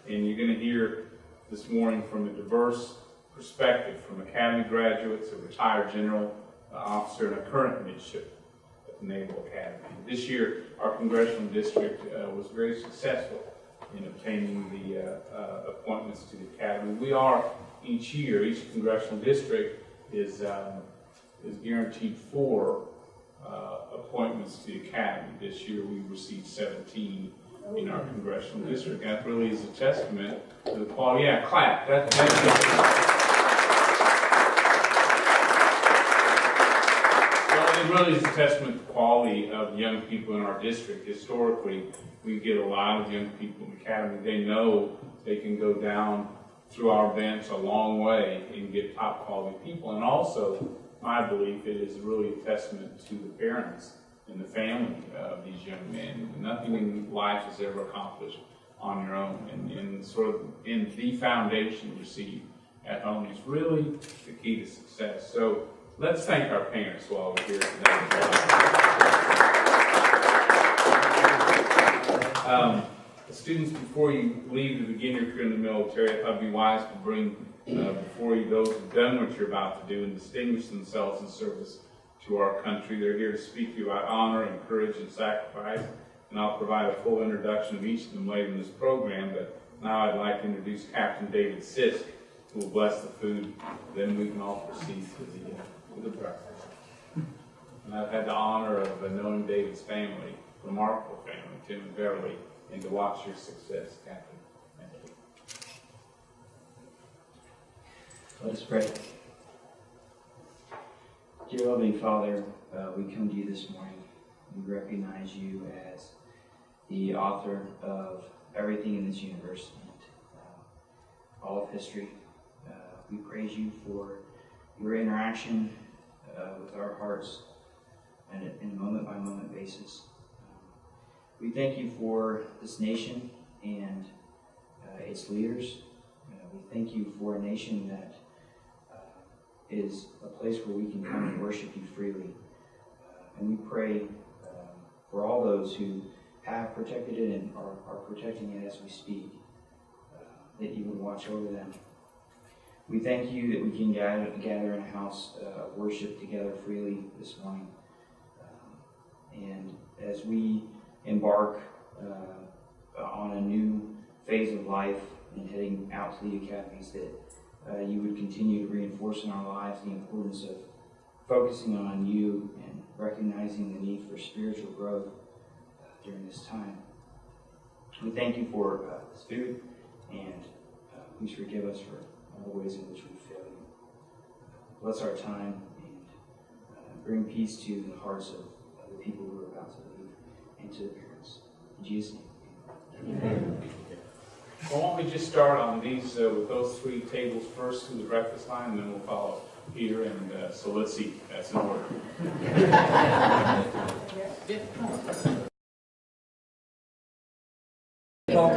And you're going to hear this morning from a diverse perspective from Academy graduates, a retired general officer, and a current midshipman at the Naval Academy. This year, our congressional district was very successful in obtaining the appointments to the Academy. We are, each year, each congressional district is guaranteed 4 appointments to the Academy. This year we received 17 in our congressional district. That really is a testament to the quality. Yeah, clap. That's well, it really is a testament to the quality of young people in our district. Historically, we get a lot of young people in the Academy. They know they can go down through our events a long way and get top quality people. And also, my belief, it is really a testament to the parents and the family of these young men. Nothing in life is ever accomplished on your own. And sort of in the foundation you receive at home is really the key to success. So let's thank our parents while we're here today. Students, before you leave to begin your career in the military, I thought it'd be wise to bring before you those who've done what you're about to do and distinguish themselves in service to our country. They're here to speak to you about honor and courage and sacrifice, and I'll provide a full introduction of each of them later in this program, but now I'd like to introduce Captain David Sisk, who will bless the food. Then we can all proceed to the breakfast. And I've had the honor of knowing David's family, remarkable family, Tim and Beverly, and to watch your success, Captain. Thank you. Let us pray. Dear loving Father, we come to you this morning. We recognize you as the author of everything in this universe and all of history. We praise you for your interaction with our hearts and in a moment-by-moment basis. We thank you for this nation and its leaders. We thank you for a nation that is a place where we can come and worship you freely. And we pray for all those who have protected it and are protecting it as we speak, that you would watch over them. We thank you that we can gather in a house of worship together freely this morning. And as we embark on a new phase of life and heading out to the academies, that you would continue to reinforce in our lives the importance of focusing on you and recognizing the need for spiritual growth during this time. We thank you for this food, and please forgive us for all the ways in which we fail you. Bless our time and bring peace to the hearts of the people who are about to leave and to the parents. In Jesus' name, amen. Well, why don't we just start on these with those 3 tables first to the breakfast line, and then we'll follow here. And so let's see. That's in order. Well,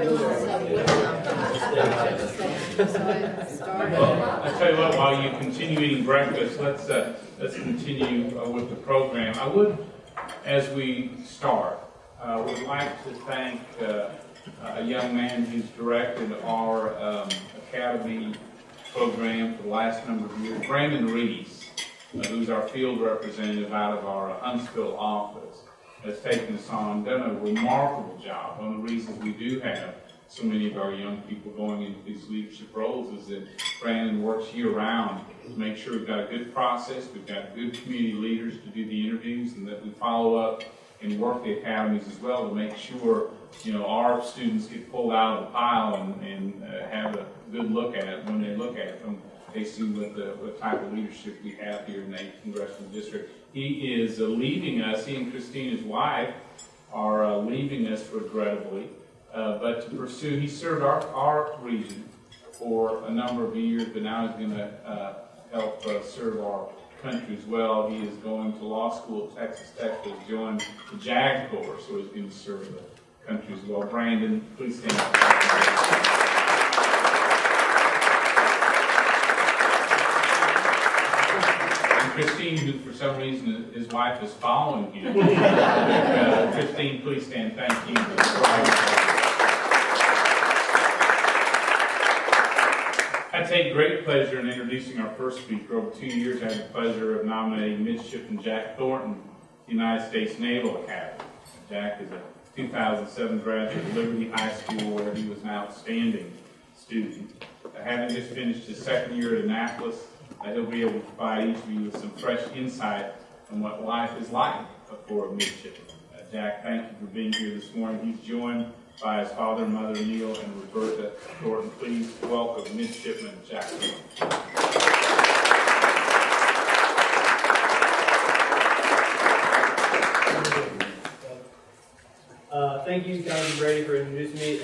I tell you what, while you continue eating breakfast, let's continue with the program. I would, as we start, would like to thank a young man who's directed our Academy program for the last number of years, Brandon Reese, who's our field representative out of our Huntsville office, has taken this on, done a remarkable job. One of the reasons we do have so many of our young people going into these leadership roles is that Brandon works year-round to make sure we've got a good process, we've got good community leaders to do the interviews, and that we follow up and work the academies as well to make sure, you know, our students get pulled out of the pile and have a good look at it. When they look at them, they see what type of leadership we have here in the 8th Congressional District. He is leaving us, he and Christine, his wife, are leaving us regrettably, but to pursue, he served our region for a number of years, but now he's going to help serve our country as well. He is going to law school at Texas Tech, to join the JAG Corps, so he's going to serve the country as well. Brandon, please stand up. And Christine, who for some reason his wife is following him. Christine, please stand. Thank you. I take great pleasure in introducing our first speaker. Over 2 years, I had the pleasure of nominating Midshipman Jack Thornton to the United States Naval Academy. Jack is a 2007 graduate of Liberty High School, where he was an outstanding student. Having just finished his second year at Annapolis, he'll be able to provide each of you with some fresh insight on what life is like for a midshipman. Jack, thank you for being here this morning. He's joined by his father, mother, Neil, and Roberta Thornton. Please welcome Midshipman Jack Thornton. Thank you, Congressman Brady, for introducing me.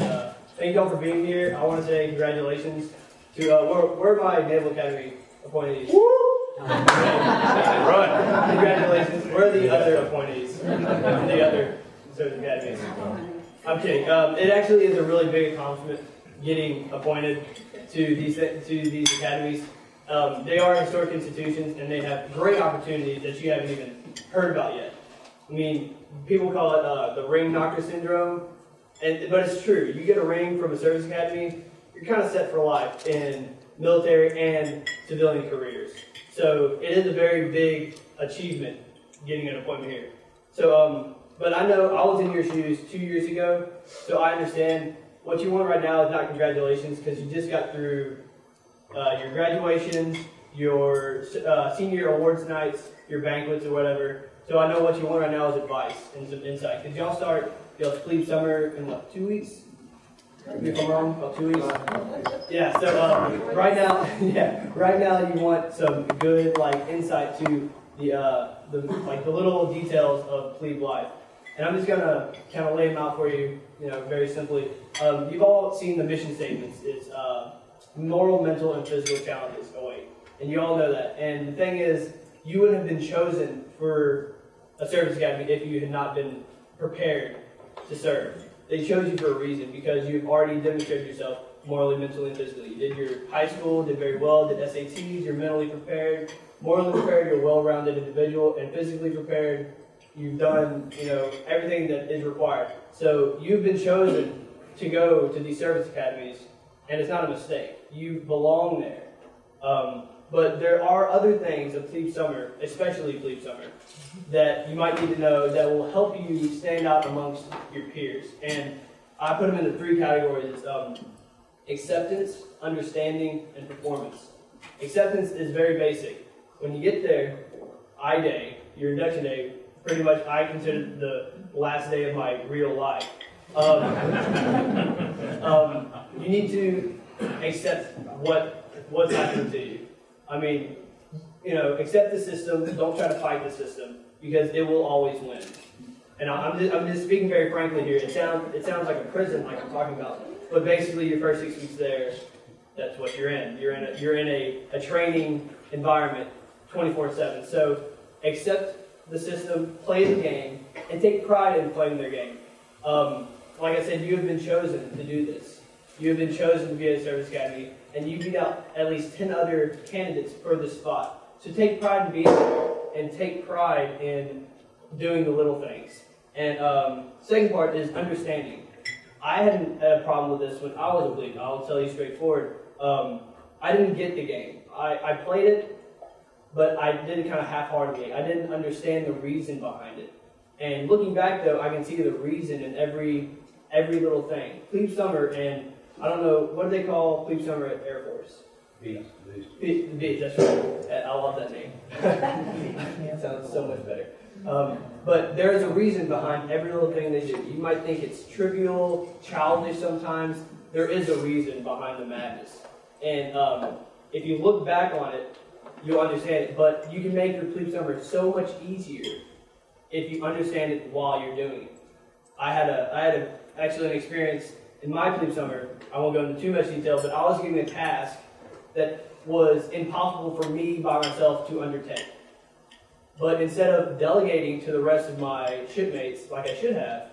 Thank you all for being here. I want to say congratulations to where are my Naval Academy appointees? Right. Congratulations. Where are the other appointees in the other service academies? I'm kidding. It actually is a really big accomplishment getting appointed to these academies. They are historic institutions, and they have great opportunities that you haven't even heard about yet. I mean, people call it the ring knocker syndrome, but it's true. You get a ring from a service academy, you're kind of set for life in military and civilian careers. So it is a very big achievement getting an appointment here. So, but I know I was in your shoes 2 years ago, so I understand what you want right now is not congratulations, because you just got through your graduations, your senior awards nights, your banquets or whatever. So I know what you want right now is advice and some insight. Because y'all start y'all's plebe summer in what, 2 weeks? If I'm wrong, about 2 weeks? Yeah, so right now you want some good insight to the little details of plebe life. And I'm just gonna kind of lay them out for you, very simply. You've all seen the mission statements. It's moral, mental, and physical challenges await. And you all know that. And the thing is, you wouldn't have been chosen for a service academy if you had not been prepared to serve. They chose you for a reason, because you've already demonstrated yourself morally, mentally, and physically. You did your high school, did very well, did SATs, you're mentally prepared, morally prepared, you're a well-rounded individual, and physically prepared, you've done, everything that is required. So you've been chosen to go to these service academies, and it's not a mistake. You belong there. But there are other things of plebe summer, especially plebe summer, that you might need to know that will help you stand out amongst your peers. And I put them into 3 categories. It's acceptance, understanding, and performance. Acceptance is very basic. When you get there, I-Day, your induction day, pretty much I consider the last day of my real life. You need to accept what's happening to you. I mean, accept the system. Don't try to fight the system, because it will always win. And I'm just speaking very frankly here. It sounds like a prison, like I'm talking about. But basically, your first 6 weeks there, that's what you're in. You're in a training environment, 24/7. So accept the system, play the game, and take pride in playing their game. Like I said, you have been chosen to do this. You have been chosen to be at a service academy, and you beat out at least 10 other candidates for this spot. So take pride in being there, and take pride in doing the little things. And second part is understanding. I hadn't had a problem with this when I was a plebe. I'll tell you straightforward. I didn't get the game. I played it, but I did it kind of half-heartedly. I didn't understand the reason behind it. And looking back, though, I can see the reason in every little thing. Plebe summer, and I don't know, what do they call plebe summer at Air Force? Beach, that's right. I love that name. It sounds so much better. But there is a reason behind every little thing they do. You might think it's trivial, childish sometimes. There is a reason behind the madness. And if you look back on it, you'll understand it. But you can make your plebe summer so much easier if you understand it while you're doing it. I had actually an experience in my plebe summer. I won't go into too much detail, but I was given a task that was impossible for me by myself to undertake. But instead of delegating to the rest of my shipmates like I should have,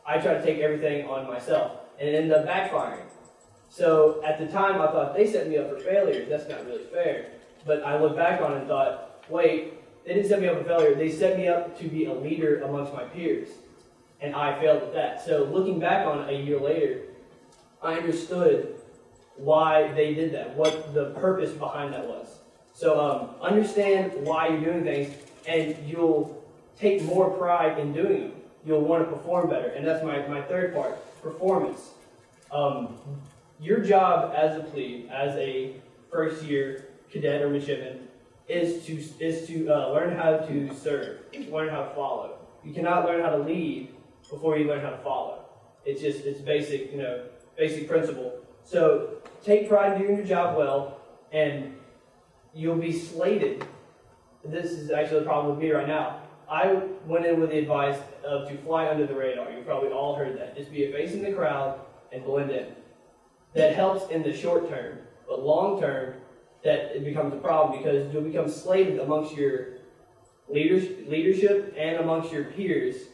I tried to take everything on myself, and it ended up backfiring. So at the time, I thought they set me up for failure. That's not really fair. But I looked back on it and thought, wait, they didn't set me up for failure. They set me up to be a leader amongst my peers, and I failed at that. So looking back on it a year later, I understood why they did that, what the purpose behind that was. So understand why you're doing things, and you'll take more pride in doing them. You'll want to perform better, and that's my third part, performance. Your job as a plebe, as a first-year cadet or midshipman, is to learn how to serve, learn how to follow. You cannot learn how to lead before you learn how to follow. It's basic, basic principle. So take pride in doing your job well, and you'll be slated. This is actually the problem with me right now. I went in with the advice of to fly under the radar. You've probably all heard that. Just be a face in the crowd and blend in. That helps in the short term, but long term, that it becomes a problem because you'll become slated amongst your leadership and amongst your peers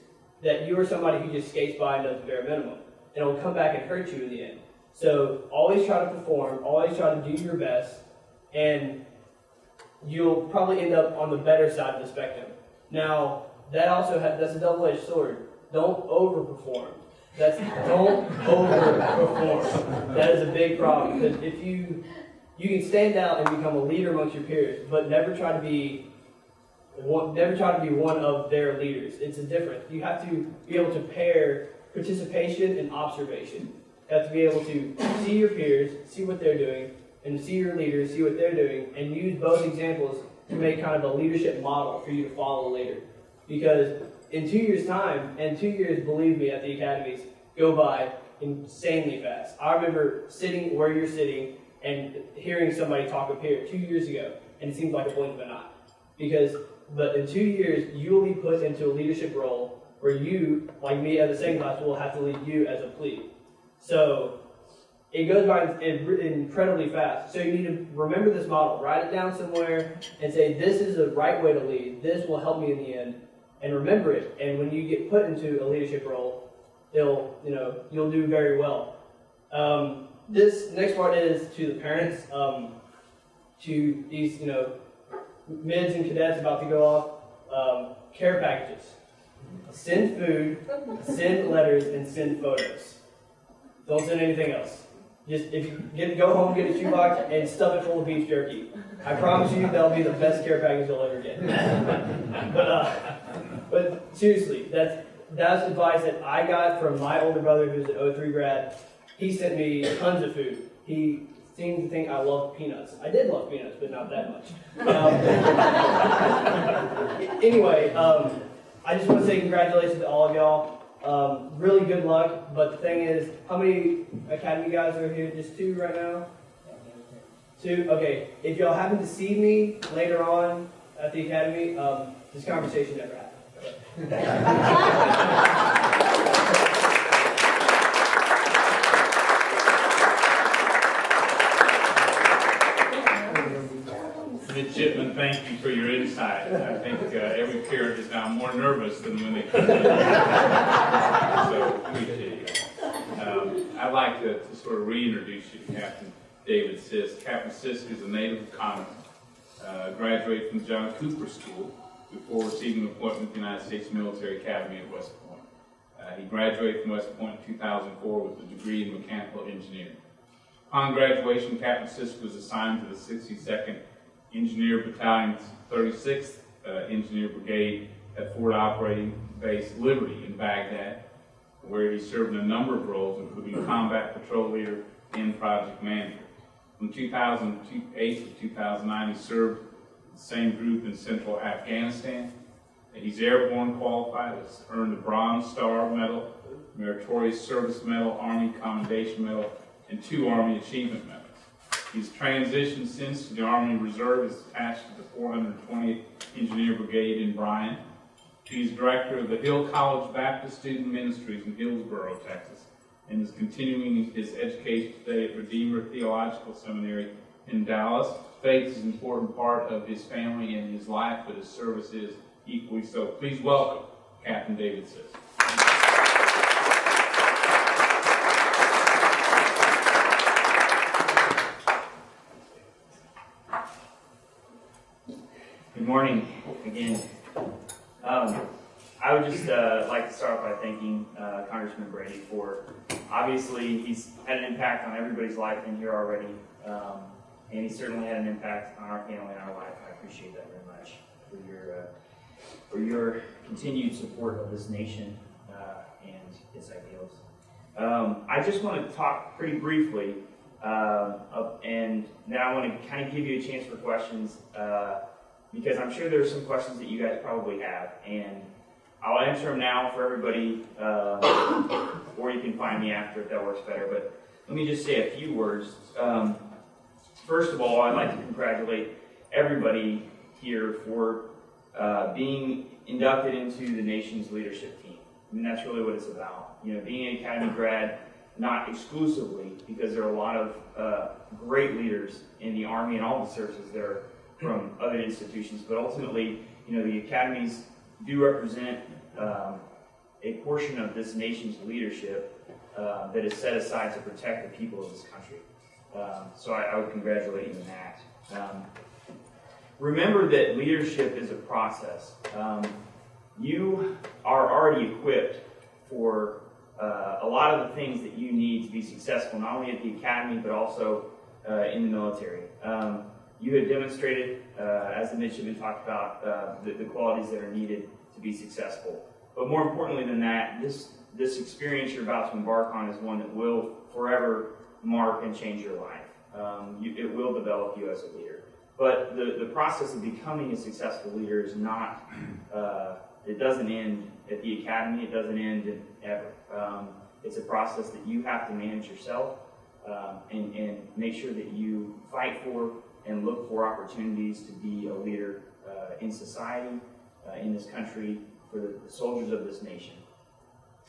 that you are somebody who just skates by and does the bare minimum. And it will come back and hurt you in the end. So always try to perform, always try to do your best, and you'll probably end up on the better side of the spectrum. Now, that's a double-edged sword. Don't overperform. Don't overperform. That is a big problem because if you can stand out and become a leader amongst your peers, but never try to be one of their leaders. It's a difference. You have to be able to pair participation and observation. You have to be able to see your peers, see what they're doing, and see your leaders, see what they're doing, and use both examples to make kind of a leadership model for you to follow later. Because in 2 years' time, and 2 years, believe me, at the academies, go by insanely fast. I remember sitting where you're sitting and hearing somebody talk up here 2 years ago, and it seems like a blink of an eye. But in 2 years, you will be put into a leadership role where you, like me as a second class, will have to lead you as a plebe. So it goes by incredibly fast. So you need to remember this model, write it down somewhere, and say, this is the right way to lead. This will help me in the end. And remember it. And when you get put into a leadership role, you'll do very well. This next part is to the parents, to these, mids and cadets about to go off. Care packages. Send food, send letters, and send photos. Don't send anything else. Just if you go home, get a shoebox, and stuff it full of beef jerky. I promise you, that'll be the best care package you'll ever get. But seriously, that's advice that I got from my older brother, who's an 03 grad. He sent me tons of food. He seemed to think I loved peanuts. I did love peanuts, but not that much. Anyway, I just want to say congratulations to all of y'all. Really good luck, but the thing is, how many academy guys are here? Just 2 right now? 2? Okay. If y'all happen to see me later on at the academy, this conversation never happened. Midshipman, thank you for your insight. I think every parent is now more nervous than when they come in. So, appreciate it. I'd like to sort of reintroduce you to Captain David Sisk. Captain Sisk is a native of Congress, graduated from John Cooper School before receiving an appointment at the United States Military Academy at West Point. He graduated from West Point in 2004 with a degree in mechanical engineering. Upon graduation, Captain Sisk was assigned to the 62nd Engineer Battalion's 36th Engineer Brigade at Forward Operating Base Liberty in Baghdad, where he served in a number of roles, including combat patrol leader and project manager. From 2008 to 2009, he served the same group in central Afghanistan. He's airborne qualified, has earned a Bronze Star Medal, Meritorious Service Medal, Army Commendation Medal, and 2 Army Achievement Medals. He's transitioned since to the Army Reserve, is attached to the 420th Engineer Brigade in Bryan. He's director of the Hill College Baptist Student Ministries in Hillsboro, Texas, and is continuing his education today at Redeemer Theological Seminary in Dallas. Faith is an important part of his family and his life, but his service is equally so. Please welcome Captain David Sisk. Good morning again. I would just like to start off by thanking Congressman Brady for Obviously, he's had an impact on everybody's life in here already, and he certainly had an impact on our family and our life. I appreciate that very much for your continued support of this nation and its ideals. I just want to talk pretty briefly, and then I want to kind of give you a chance for questions, because I'm sure there's some questions that you guys probably have, and I'll answer them now for everybody, or you can find me after if that works better. But let me just say a few words. First of all, I'd like to congratulate everybody here for being inducted into the nation's leadership team. I mean, that's really what it's about. You know, being an Academy grad, not exclusively, because there are a lot of great leaders in the Army and all the services that are from other institutions, but ultimately, you know, the academies do represent a portion of this nation's leadership that is set aside to protect the people of this country. So I would congratulate you on that. Remember that leadership is a process. You are already equipped for a lot of the things that you need to be successful, not only at the academy, but also in the military. You have demonstrated, as the midshipmen talked about, the qualities that are needed to be successful. But more importantly than that, this experience you're about to embark on is one that will forever mark and change your life. It will develop you as a leader. But the process of becoming a successful leader is not, it doesn't end at the academy, it doesn't end ever. It's a process that you have to manage yourself and make sure that you fight for and look for opportunities to be a leader in society, in this country, for the soldiers of this nation.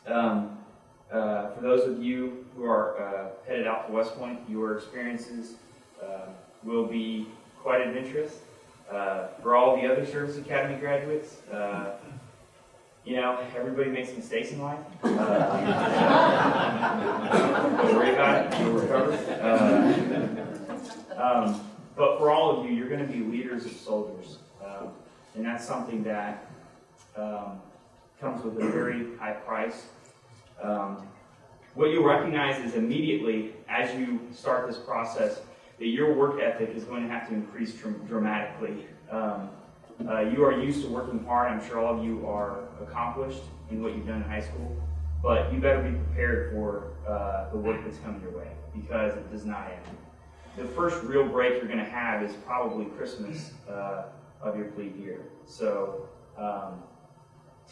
For those of you who are headed out to West Point, your experiences will be quite adventurous. For all the other Service Academy graduates, you know, everybody makes mistakes in life. Don't worry about it, you'll recover. But for all of you, you're going to be leaders of soldiers. And that's something that comes with a very high price. What you'll recognize is immediately as you start this process that your work ethic is going to have to increase dramatically. You are used to working hard. I'm sure all of you are accomplished in what you've done in high school, but you better be prepared for the work that's coming your way, because it does not end. The first real break you're going to have is probably Christmas of your plebe year. So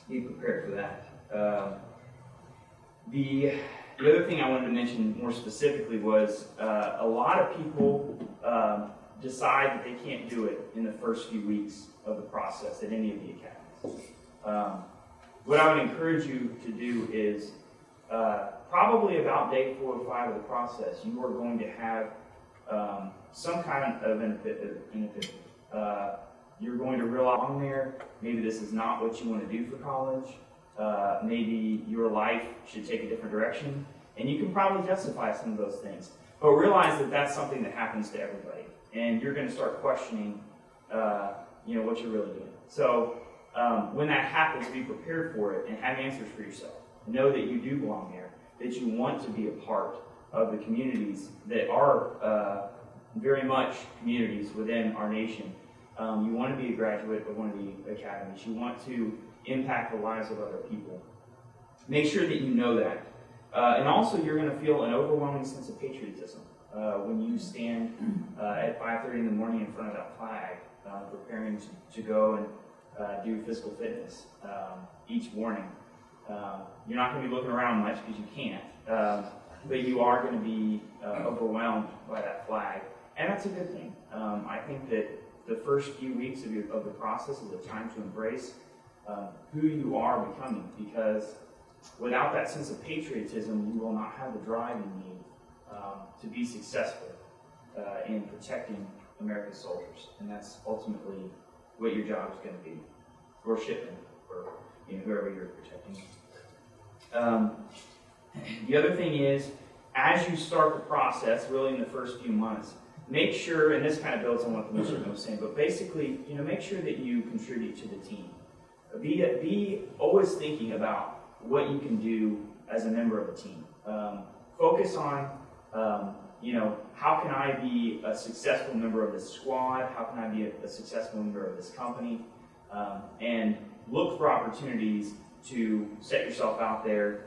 be prepared for that. The other thing I wanted to mention more specifically was a lot of people decide that they can't do it in the first few weeks of the process at any of the academies. What I would encourage you to do is probably about day 4 or 5 of the process, you are going to have some kind of an epiphany. You're going to realize on there, maybe this is not what you want to do for college. Maybe your life should take a different direction. And you can probably justify some of those things. But realize that that's something that happens to everybody. And you're going to start questioning what you're really doing. So when that happens, be prepared for it and have answers for yourself. Know that you do belong there, that you want to be a part of the communities that are very much communities within our nation. You want to be a graduate of one of the academies. You want to impact the lives of other people. Make sure that you know that. And also, you're going to feel an overwhelming sense of patriotism when you stand at 5:30 in the morning in front of that flag, preparing to go and do physical fitness each morning. You're not going to be looking around much because you can't, but you are going to be overwhelmed by that flag, and that's a good thing. I think that the first few weeks of the process is a time to embrace who you are becoming, because without that sense of patriotism, you will not have the drive you need to be successful in protecting America's soldiers. And that's ultimately what your job is going to be, or shipment, or whoever you're protecting. The other thing is, as you start the process, really in the first few months, make sure, and this kind of builds on what the midshipman was saying, but basically, make sure that you contribute to the team. Be always thinking about what you can do as a member of a team. focus on, how can I be a successful member of this squad? How can I be a successful member of this company? And look for opportunities to set yourself out there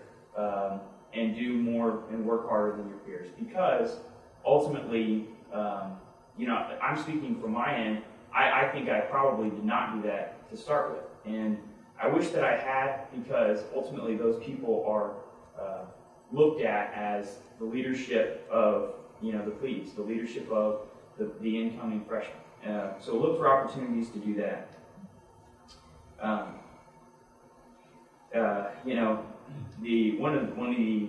and do more and work harder than your peers. Because ultimately, I'm speaking from my end, I think I probably did not do that to start with. And I wish that I had, because ultimately those people are looked at as the leadership of the plebes, the leadership of the incoming freshmen. So look for opportunities to do that. One of the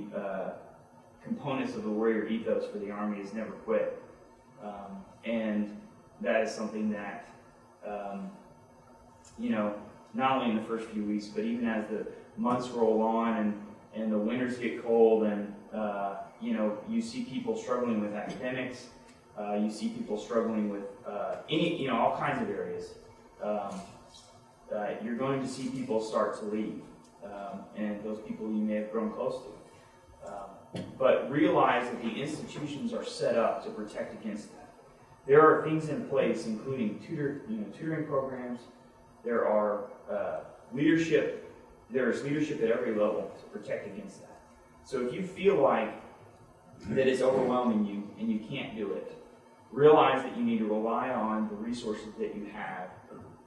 components of the warrior ethos for the Army is never quit, and that is something that not only in the first few weeks, but even as the months roll on and the winters get cold, and you see people struggling with academics, you see people struggling with all kinds of areas. You're going to see people start to leave, and those people you may have grown close to. But realize that the institutions are set up to protect against that. There are things in place, including tutoring programs. There are leadership. There is leadership at every level to protect against that. So if you feel like that it's overwhelming you and you can't do it, realize that you need to rely on the resources that you have,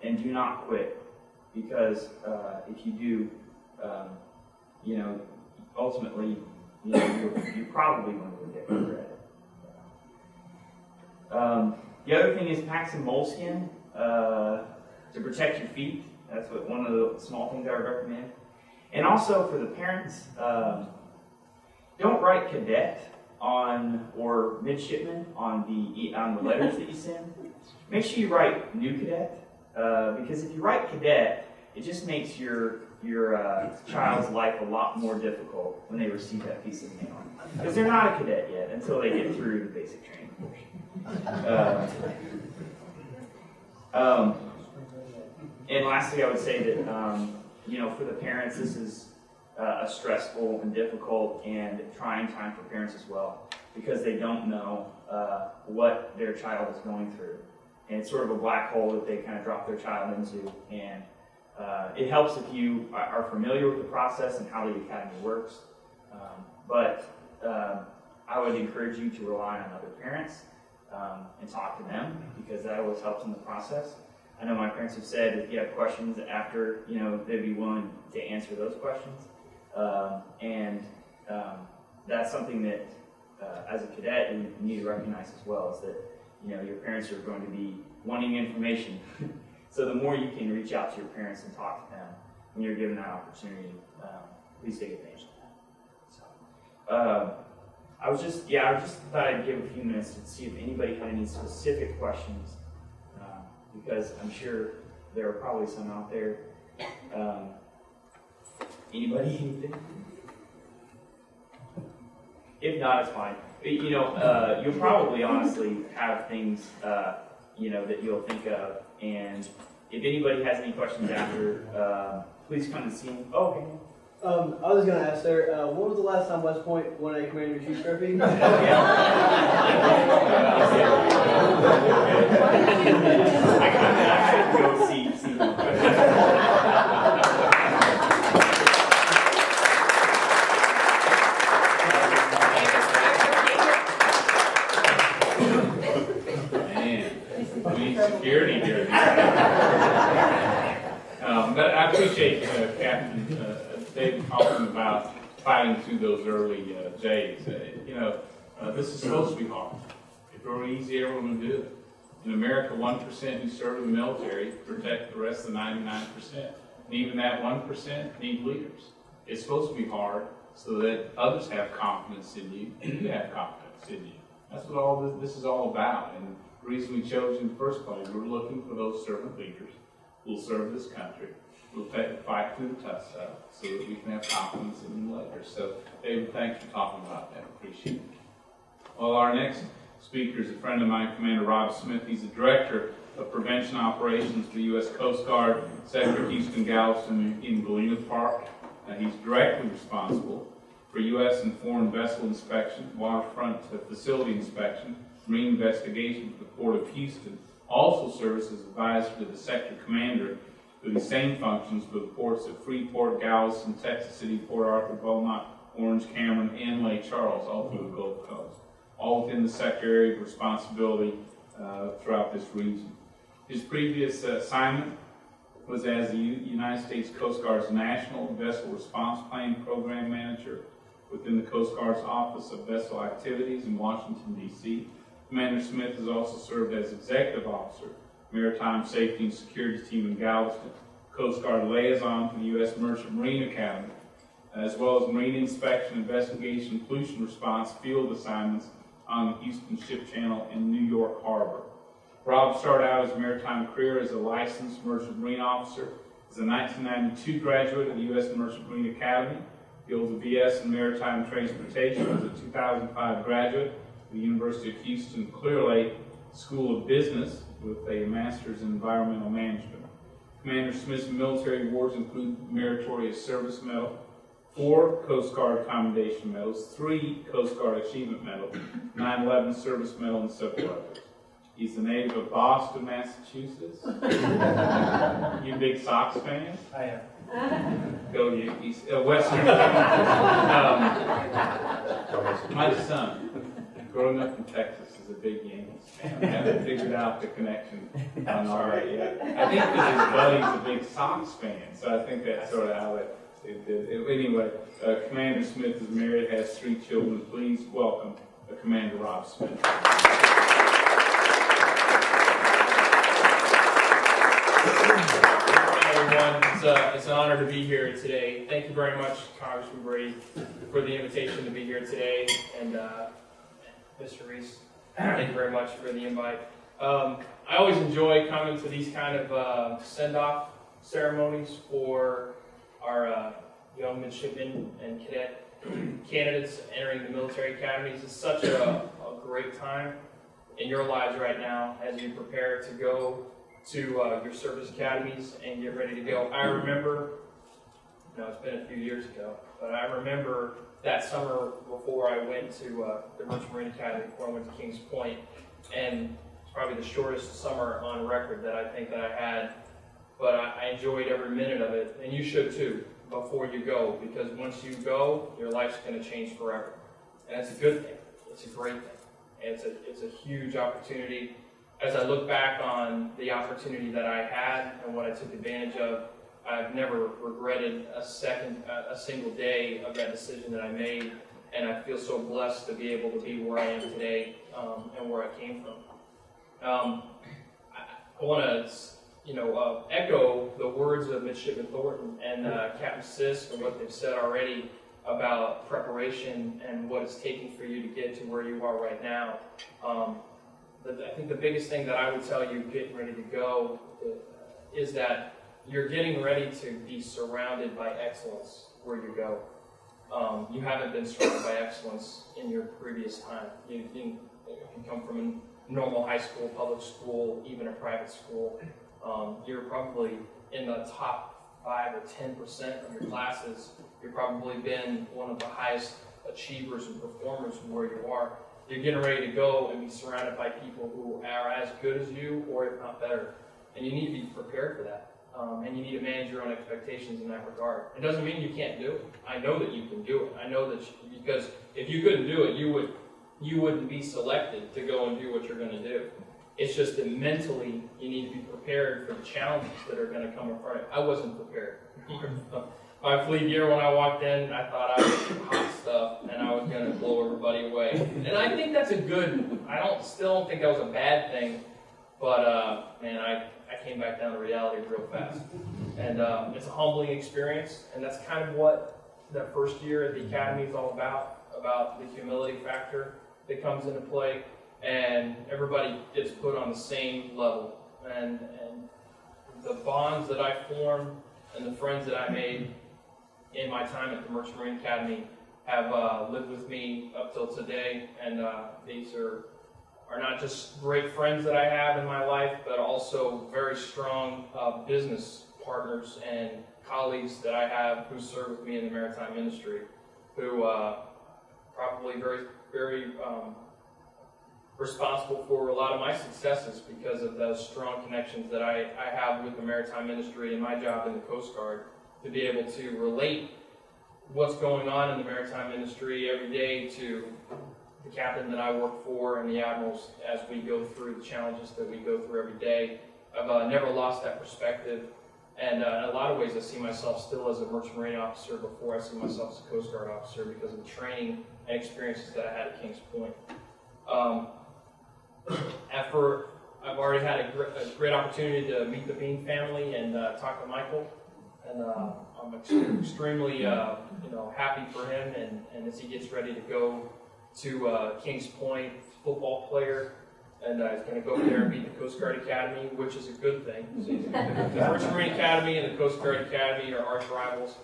and do not quit. Because if you do, ultimately, you're probably going to get regret. The other thing is pack some moleskin to protect your feet. That's one of the small things I would recommend. And also for the parents, don't write cadet or midshipman on the letters that you send. Make sure you write new cadet. Because if you write cadet, it just makes your child's life a lot more difficult when they receive that piece of mail. Because they're not a cadet yet until they get through the basic training portion. And lastly, I would say that, for the parents, this is a stressful and difficult and trying time for parents as well, because they don't know what their child is going through. And it's sort of a black hole that they kind of drop their child into. And it helps if you are familiar with the process and how the academy works. But I would encourage you to rely on other parents and talk to them, because that always helps in the process. I know my parents have said if you have questions after, they'd be willing to answer those questions. And that's something that, as a cadet, you need to recognize as well, is that your parents are going to be wanting information. So the more you can reach out to your parents and talk to them when you're given that opportunity, please take advantage of that. So, I just thought I'd give a few minutes to see if anybody had any specific questions, because I'm sure there are probably some out there. Anybody, anything? If not, it's fine. You'll probably honestly have things, that you'll think of. And if anybody has any questions after, please come and see me. Oh, okay. I was going to ask, sir, when was the last time West Point won a Commander-in-Chief trophy? I should go see security here. But I appreciate Captain Dave talking about fighting through those early days. This is supposed to be hard. If it were easy, everyone would do it. In America, 1% who serve in the military protect the rest of the 99%. And even that 1% need leaders. It's supposed to be hard so that others have confidence in you and you have confidence in you. That's what all this is all about. And the reason we chose in the first place, we're looking for those servant leaders who will serve this country, who will fight through the tough stuff so that we can have confidence in them later. So, David, thanks for talking about that. Appreciate it. Well, our next speaker is a friend of mine, Commander Rob Smith. He's the Director of Prevention Operations for the U.S. Coast Guard, Sector Houston Galveston in Galena Park. He's directly responsible for U.S. and foreign vessel inspection, waterfront facility inspection, marine investigation for the Port of Houston. Also serves as advisor to the sector commander with the same functions for the ports of Freeport, Galveston, Texas City, Port Arthur, Beaumont, Orange, Cameron, and Lake Charles, all through the Gulf Coast, all within the sector area of responsibility throughout this region. His previous assignment was as the United States Coast Guard's National Vessel Response Plan Program Manager within the Coast Guard's Office of Vessel Activities in Washington, D.C. Commander Smith has also served as Executive Officer, Maritime Safety and Security Team in Galveston, Coast Guard Liaison to the U.S. Merchant Marine Academy, as well as Marine Inspection, Investigation, Pollution Response field assignments on the Houston Ship Channel and New York Harbor. Rob started out his maritime career as a licensed merchant marine officer. As a 1992 graduate of the U.S. Merchant Marine Academy, he holds a BS in Maritime Transportation. As a 2005 graduate of the University of Houston Clear Lake School of Business with a Master's in Environmental Management. Commander Smith's military awards include Meritorious Service Medal, 4 Coast Guard Commendation Medals, 3 Coast Guard Achievement Medals, 9/11 Service Medal, and several others. He's a native of Boston, Massachusetts. You big Sox fans? I am. Go Yankees. Western. My son, growing up in Texas, is a big Yankees fan. I haven't figured out the connection on all that yet. I think because his buddy's a big Sox fan, so I think that's sort of how it did. Anyway, Commander Smith is married, has 3 children. Please welcome Commander Rob Smith. Everyone, it's an honor to be here today. Thank you very much, Congressman Brady, for the invitation to be here today, and Mr. Reese, thank you very much for the invite. I always enjoy coming to these kind of send-off ceremonies for our young midshipmen and cadet candidates entering the military academies. It's such a great time in your lives right now as you prepare to go to your service academies and get ready to go. I remember, it's been a few years ago, but I remember that summer before I went to the Merchant Marine Academy, before I went to Kings Point, and it's probably the shortest summer on record that I think that I had, but I enjoyed every minute of it, and you should too, before you go, because once you go, your life's going to change forever. And it's a good thing. It's a great thing. And it's a huge opportunity. As I look back on the opportunity that I had and what I took advantage of, I've never regretted a single day of that decision that I made, and I feel so blessed to be able to be where I am today and where I came from. I want to, echo the words of Midshipman Thornton and Captain Sisk and what they've said already about preparation and what it's taking for you to get to where you are right now. I think the biggest thing that I would tell you getting ready to go is that you're getting ready to be surrounded by excellence where you go. You haven't been surrounded by excellence in your previous time. You come from a normal high school, public school, even a private school. You're probably in the top 5 or 10% of your classes. You've probably been one of the highest achievers and performers where you are. You're getting ready to go and be surrounded by people who are as good as you, or if not better. And you need to be prepared for that. And you need to manage your own expectations in that regard. It doesn't mean you can't do it. I know that you can do it. I know that because if you couldn't do it, you wouldn't be selected to go and do what you're going to do. It's just that mentally you need to be prepared for the challenges that are going to come in front of you. I wasn't prepared. My fleet year, when I walked in, I thought I was hot stuff and I was going to blow everybody away. And I think that's still don't think that was a bad thing, but man, I came back down to reality real fast. And it's a humbling experience, and that's kind of what that first year at the academy is all about the humility factor that comes into play, and everybody gets put on the same level. And the bonds that I formed and the friends that I made in my time at the Merchant Marine Academy have lived with me up till today, and these are not just great friends that I have in my life, but also very strong business partners and colleagues that I have who serve with me in the maritime industry. who probably very responsible for a lot of my successes because of those strong connections that I have with the maritime industry and my job in the Coast Guard, to be able to relate what's going on in the maritime industry every day to the captain that I work for and the admirals as we go through the challenges that we go through every day. I've never lost that perspective, and in a lot of ways I see myself still as a Merchant Marine officer before I see myself as a Coast Guard officer because of the training and experiences that I had at Kings Point. After I've already had a great opportunity to meet the Bean family and talk to Michael, and I'm extremely happy for him, and as he gets ready to go to Kings Point, football player, and he's going to go there and beat the Coast Guard Academy, which is a good thing. The Merchant Marine Academy and the Coast Guard Academy are arch rivals.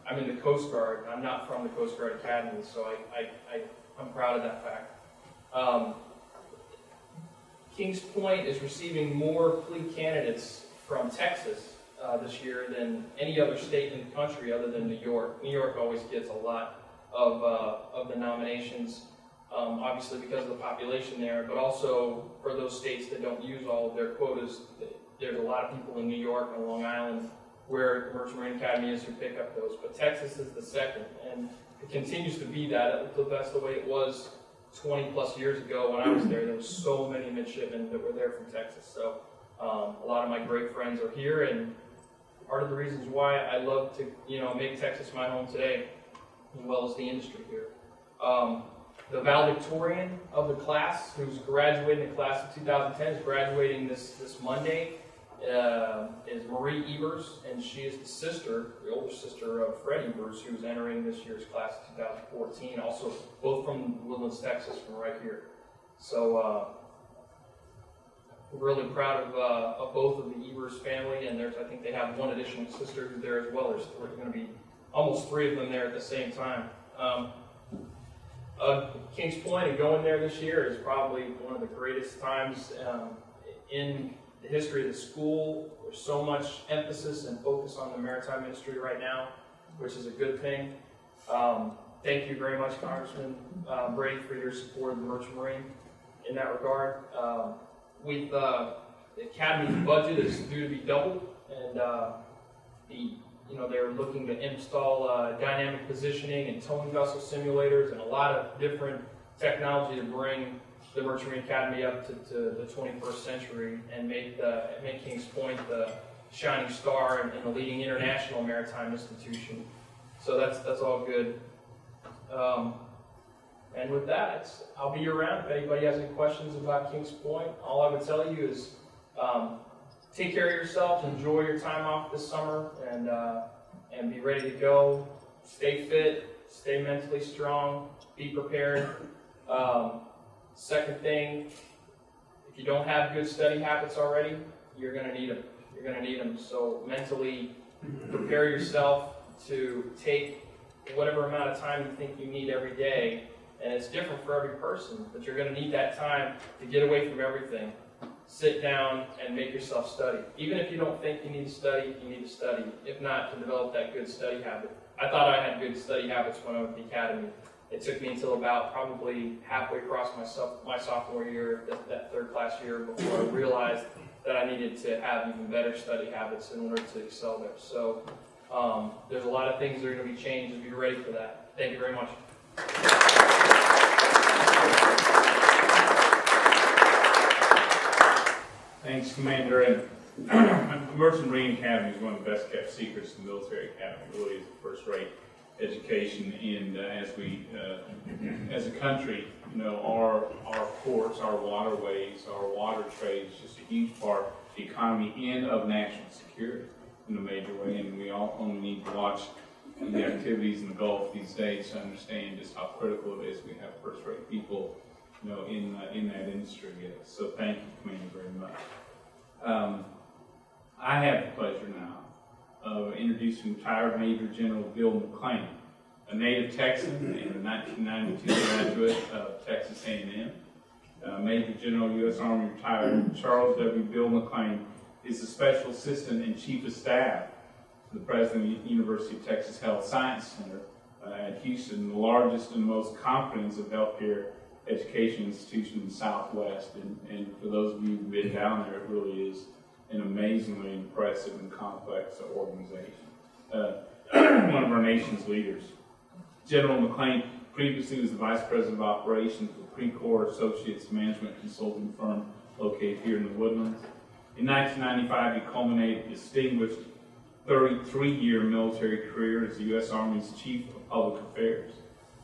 I'm in the Coast Guard. I'm not from the Coast Guard Academy, so I'm proud of that fact. Kings Point is receiving more plea candidates from Texas this year than any other state in the country other than New York. New York always gets a lot of the nominations, obviously because of the population there, but also for those states that don't use all of their quotas. There's a lot of people in New York and Long Island where the Merchant Marine Academy is who pick up those, but Texas is the second, and it continues to be that. That's the way it was 20 plus years ago when I was there. There were so many midshipmen that were there from Texas. So a lot of my great friends are here, and part of the reasons why I love to make Texas my home today, as well as the industry here. The valedictorian of the class, who's graduating the class of 2010, is graduating this Monday, is Marie Evers, and she is the older sister of Fred Evers, who's entering this year's class of 2014, also both from Woodlands, Texas, from right here. So we're really proud of both of the Evers family, and I think they have one additional sister who's there as well. There's going to be almost 3 of them there at the same time. Kings Point and going there this year is probably one of the greatest times in the history of the school. There's so much emphasis and focus on the maritime industry right now, which is a good thing. Thank you very much, Congressman Brady, for your support of the Merchant Marine in that regard. The Academy's budget is due to be doubled, and they're looking to install dynamic positioning and towing vessel simulators and a lot of different technology to bring the Merchant Marine Academy up to the 21st century and make Kings Point the shining star and the leading international maritime institution. So that's all good. And with that, I'll be around if anybody has any questions about Kings Point. All I would tell you is take care of yourself, enjoy your time off this summer, and be ready to go. Stay fit, stay mentally strong, be prepared. Second thing, if you don't have good study habits already, you're going to need them. You're going to need them. So mentally prepare yourself to take whatever amount of time you think you need every day. And it's different for every person, but you're going to need that time to get away from everything. Sit down and make yourself study. Even if you don't think you need to study, you need to study. If not, to develop that good study habit. I thought I had good study habits when I was at the academy. It took me until about probably halfway across my sophomore year, that third class year, before I realized that I needed to have even better study habits in order to excel there. So there's a lot of things that are going to be changed, and be ready for that. Thank you very much. Thanks, Commander. And the Merchant Marine Academy is one of the best kept secrets in the military academy. It really is a first-rate education, and as a country, our ports, our waterways, our water trade is just a huge part of the economy and of national security in a major way, and we all only need to watch the activities in the Gulf these days to understand just how critical it is we have first-rate people in that industry. So thank you, Commander, very much. I have the pleasure now of introducing retired Major General Bill McClain, a native Texan and a 1992 graduate of Texas A&M. Major General U.S. Army retired Charles W. Bill McClain is the Special Assistant and Chief of Staff to the President of the University of Texas Health Science Center, at Houston, the largest and most comprehensive healthcare education institution in the Southwest. And for those of you who've been down there, it really is an amazingly impressive and complex organization. One of our nation's leaders. General McClain previously was the Vice President of Operations for Precor Associates Management Consulting firm located here in the Woodlands. In 1995, he culminated a distinguished 33-year military career as the U.S. Army's Chief of Public Affairs,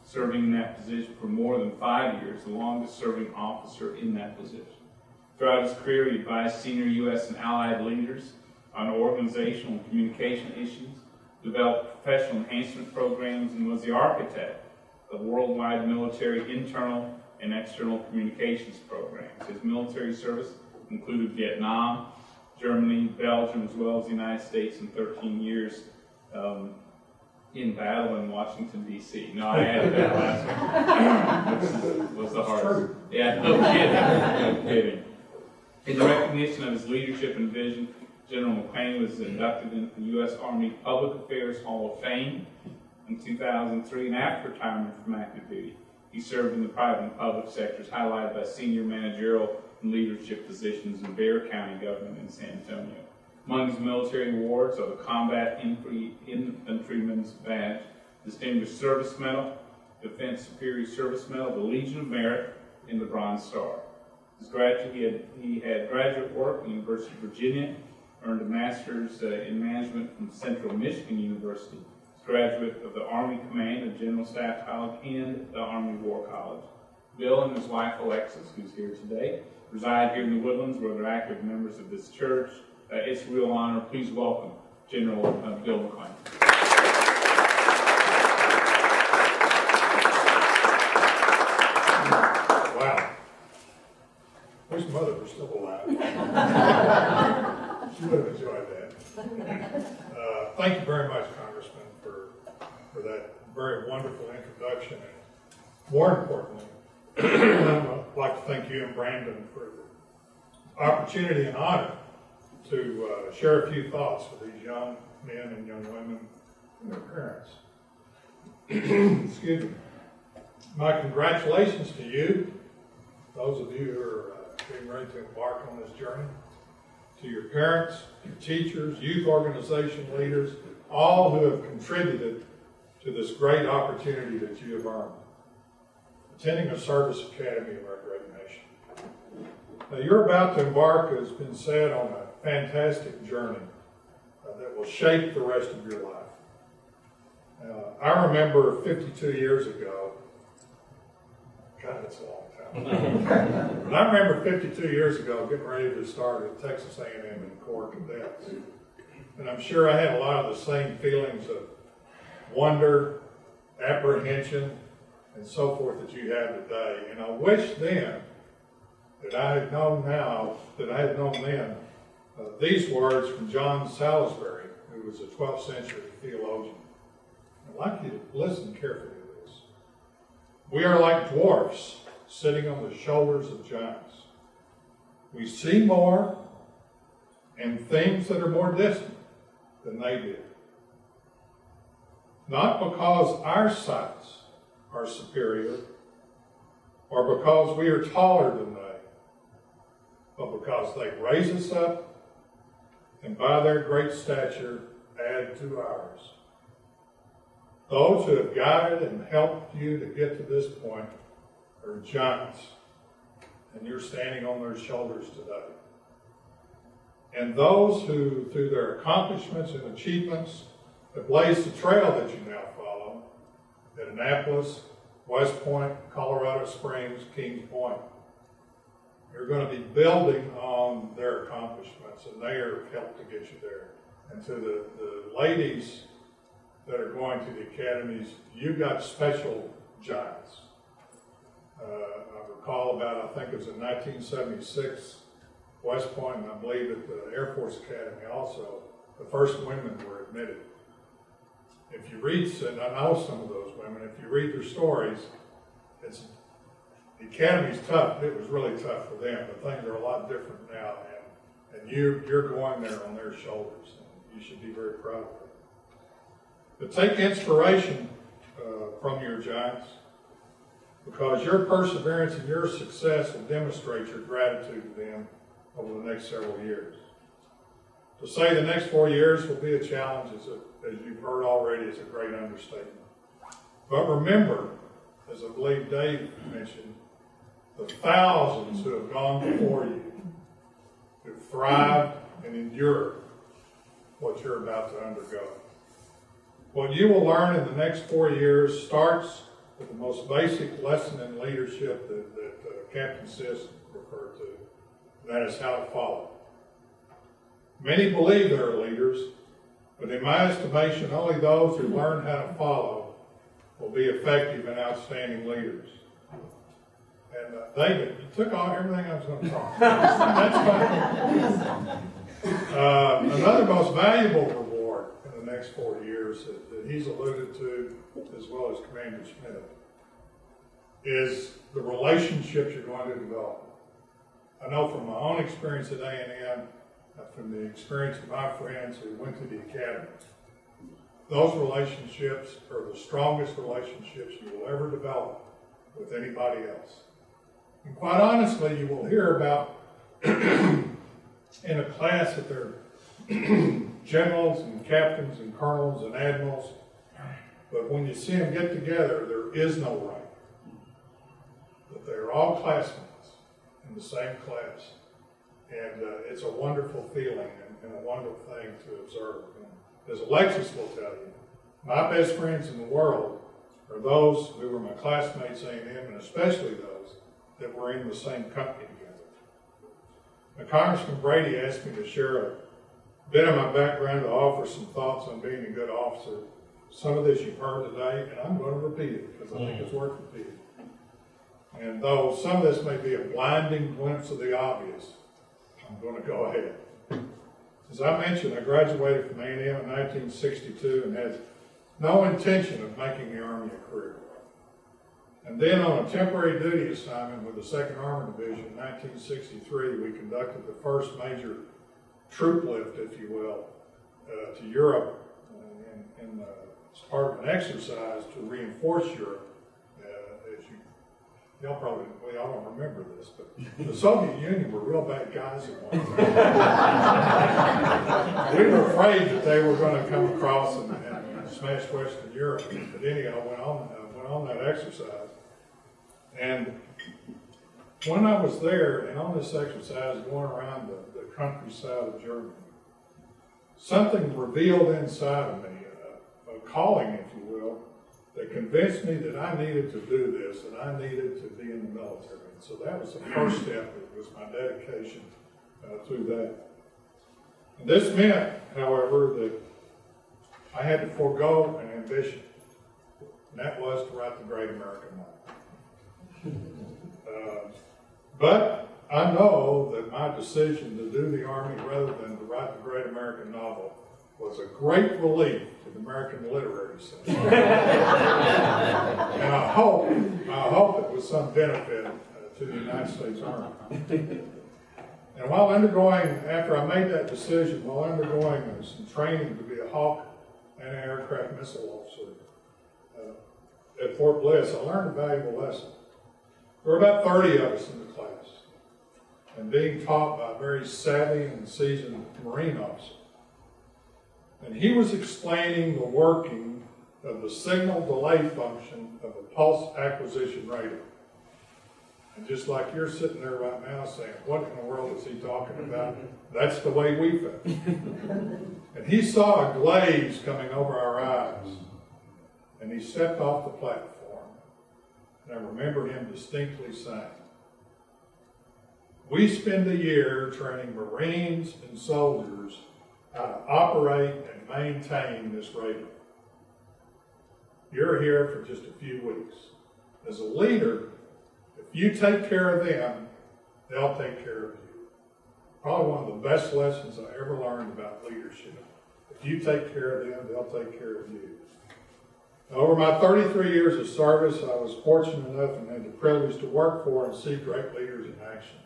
serving in that position for more than 5 years, the longest-serving officer in that position. Throughout his career, he advised senior U.S. and allied leaders on organizational and communication issues, developed professional enhancement programs, and was the architect of worldwide military internal and external communications programs. His military service included Vietnam, Germany, Belgium, as well as the United States, and 13 years in battle in Washington, D.C. No, I added that last one, which was the hardest. Yeah, no kidding, no kidding. In recognition of his leadership and vision, General McClain was inducted into the U.S. Army Public Affairs Hall of Fame in 2003, and after retirement from active duty, he served in the private and public sectors, highlighted by senior managerial and leadership positions in Bexar County government in San Antonio. Among his military awards are the Combat Infantryman's Badge, Distinguished Service Medal, Defense Superior Service Medal, the Legion of Merit, and the Bronze Star. As graduate, he had graduate work at the University of Virginia, earned a master's in management from Central Michigan University, as graduate of the Army Command and General Staff College and the Army War College. Bill and his wife Alexis, who's here today, reside here in the Woodlands, where they're active members of this church. It's a real honor. Please welcome General Bill McClain. Wow. Wish Mother were still alive. She would have enjoyed that. Thank you very much, Congressman, for that very wonderful introduction. And more importantly, I'd like to thank you and Brandon for the opportunity and honor to share a few thoughts with these young men and young women and their parents. Excuse me. My congratulations to you, those of you who are getting ready to embark on this journey, to your parents, your teachers, youth organization leaders, all who have contributed to this great opportunity that you have earned, attending a service academy of our great nation. Now, you're about to embark, as has been said, on a fantastic journey that will shape the rest of your life. I remember 52 years ago, God, that's a long time. But I remember 52 years ago getting ready to start at Texas A&M in Corps Cadets. And I'm sure I had a lot of the same feelings of wonder, apprehension, and so forth that you have today. And I wish then that I had known then these words from John Salisbury, who was a 12th century theologian. I'd like you to listen carefully to this. We are like dwarfs sitting on the shoulders of giants. We see more and things that are more distant than they did. Not because our sights are superior or because we are taller than they, but because they raise us up and by their great stature add to ours. Those who have guided and helped you to get to this point are giants, and you're standing on their shoulders today. And those who, through their accomplishments and achievements, have blazed the trail that you now follow at Annapolis, West Point, Colorado Springs, Kings Point, you're going to be building on their accomplishments, and they are helped to get you there. And to the ladies that are going to the academies, you've got special giants. I recall about, I think it was in 1976, West Point, and I believe at the Air Force Academy also, the first women were admitted. If you read, and I know some of those women, if you read their stories, the academy's tough. It was really tough for them, but things are a lot different now, and you're going there on their shoulders, and you should be very proud of it. But take inspiration from your giants, because your perseverance and your success will demonstrate your gratitude to them over the next several years. To say the next 4 years will be a challenge, as you've heard already, is a great understatement. But remember, as I believe Dave mentioned, the thousands who have gone before you, who've thrived and endured what you're about to undergo. What you will learn in the next 4 years starts with the most basic lesson in leadership that Captain Sis referred to, and that is how to follow. Many believe they're leaders, but in my estimation, only those who learn how to follow will be effective and outstanding leaders. And David, you took on everything I was going to talk about. That's fine. Another most valuable reward in the next 4 years that he's alluded to, as well as Commander Smith, is the relationships you're going to develop. I know from my own experience at A&M, from the experience of my friends who went to the academy, those relationships are the strongest relationships you will ever develop with anybody else. And quite honestly, you will hear about in a class that they're generals and captains and colonels and admirals, but when you see them get together, there is no rank. But they're all classmates in the same class. And it's a wonderful feeling and a wonderful thing to observe. And as Alexis will tell you, my best friends in the world are those who were my classmates at A&M, and especially those that were in the same company together. Now, Congressman Brady asked me to share a bit of my background to offer some thoughts on being a good officer. Some of this you've heard today, and I'm going to repeat it because I think it's worth repeating. And though some of this may be a blinding glimpse of the obvious, I'm going to go ahead. As I mentioned, I graduated from A&M in 1962 and had no intention of making the Army a career. And then on a temporary duty assignment with the 2nd Armored Division in 1963, we conducted the first major troop lift, if you will, to Europe as part of an exercise to reinforce Europe. Y'all don't remember this, but the Soviet Union were real bad guys at one time. We were afraid that they were going to come across and smash Western Europe. But anyhow, went on that exercise. And when I was there and on this exercise going around the countryside of Germany, something revealed inside of me, a calling, if you will, that convinced me that I needed to do this, that I needed to be in the military. And so that was the first step. It was my dedication to that. And this meant, however, that I had to forego an ambition, and that was to write the great American novel. But I know that my decision to do the Army rather than to write the great American novel was a great relief to the American literary scene. And I hope it was some benefit to the United States Army. And after I made that decision, while undergoing some training to be a Hawk anti-aircraft missile officer at Fort Bliss, I learned a valuable lesson. There were about 30 of us in the class, and being taught by a very savvy and seasoned Marine officer. And he was explaining the working of the signal delay function of a pulse acquisition radar. And just like you're sitting there right now saying, what in the world is he talking about? That's the way we felt. And he saw a glaze coming over our eyes. And he stepped off the platform. And I remember him distinctly saying, we spend a year training Marines and soldiers how to operate and maintain this radar. You're here for just a few weeks. As a leader, if you take care of them, they'll take care of you. Probably one of the best lessons I ever learned about leadership. If you take care of them, they'll take care of you. Over my 33 years of service, I was fortunate enough and had the privilege to work for and see great leaders in action.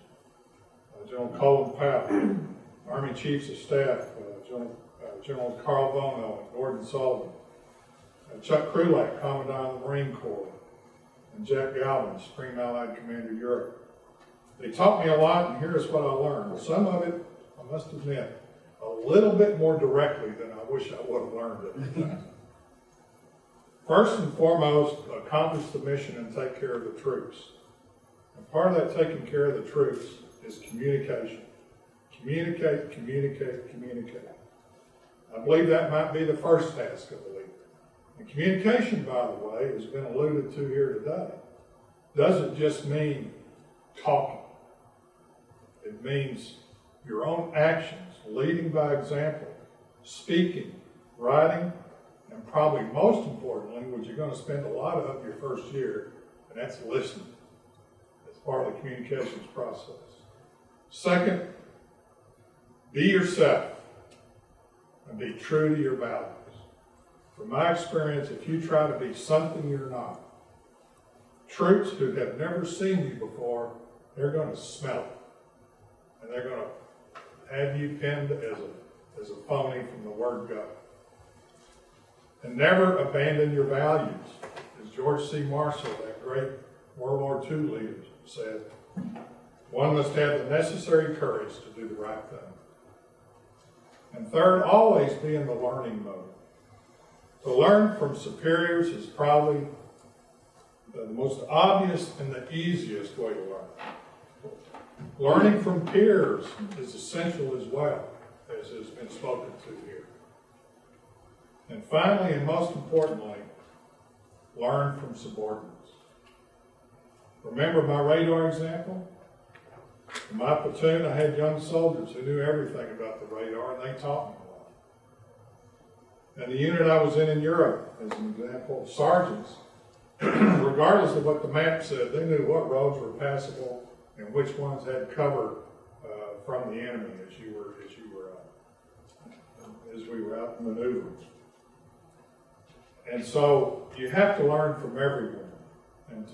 General Colin Powell, Army Chiefs of Staff, General Carl Bono and Gordon Sullivan, Chuck Krulak, Commandant of the Marine Corps, and Jack Galvin, Supreme Allied Commander Europe. They taught me a lot, and here's what I learned. Some of it, I must admit, a little bit more directly than I wish I would have learned it. First and foremost, accomplish the mission and take care of the troops. And part of that taking care of the troops is communication. Communicate, communicate, communicate. I believe that might be the first task of the leader. And communication, by the way, has been alluded to here today, doesn't just mean talking. It means your own actions, leading by example, speaking, writing, and probably most importantly, what you're going to spend a lot of your first year, and that's listening. That's part of the communications process. Second, be yourself and be true to your values. From my experience, if you try to be something you're not, troops who have never seen you before, they're going to smell it. And they're going to have you pinned as a phony from the word go. And never abandon your values. As George C. Marshall, that great World War II leader, said, one must have the necessary courage to do the right thing. And third, always be in the learning mode. To learn from superiors is probably the most obvious and the easiest way to learn. Learning from peers is essential as well, as has been spoken to here. And finally, and most importantly, learn from subordinates. Remember my radar example? In my platoon, I had young soldiers who knew everything about the radar, and they taught me a lot. And the unit I was in Europe, as an example, sergeants, regardless of what the map said, they knew what roads were passable and which ones had cover from the enemy as we were out maneuvering. And so you have to learn from everyone. And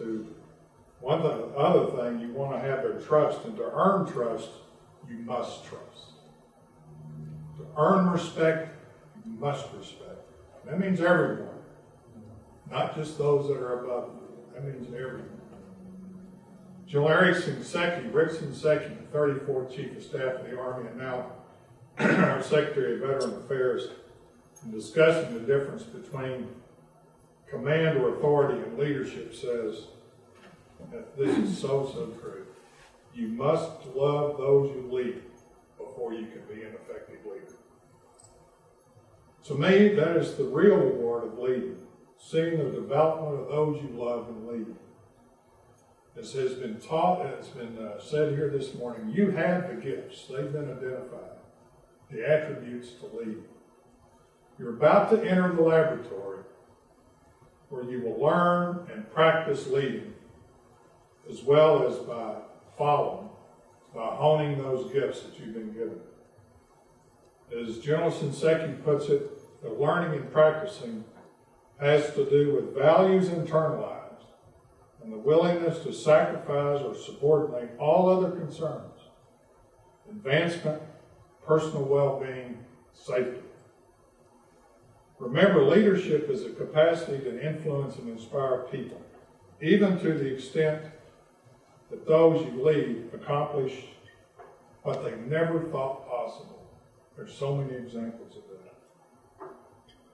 other thing, you want to have their trust, and to earn trust, you must trust. To earn respect, you must respect. That means everyone, not just those that are above you. That means everyone. General Rick Shinseki, the 34th Chief of Staff of the Army, and now our Secretary of Veteran Affairs, in discussing the difference between command or authority and leadership, says that this is so true. You must love those you lead before you can be an effective leader. To me, that is the real reward of leading, seeing the development of those you love and lead. As has been taught, as has been said here this morning, you have the gifts. They've been identified, the attributes to lead. You're about to enter the laboratory where you will learn and practice leading, as well as by following, by honing those gifts that you've been given. As General Shinseki puts it, the learning and practicing has to do with values internalized and the willingness to sacrifice or subordinate all other concerns, advancement, personal well-being, safety. Remember, leadership is a capacity to influence and inspire people, even to the extent that those you lead accomplish what they never thought possible. There's so many examples of that.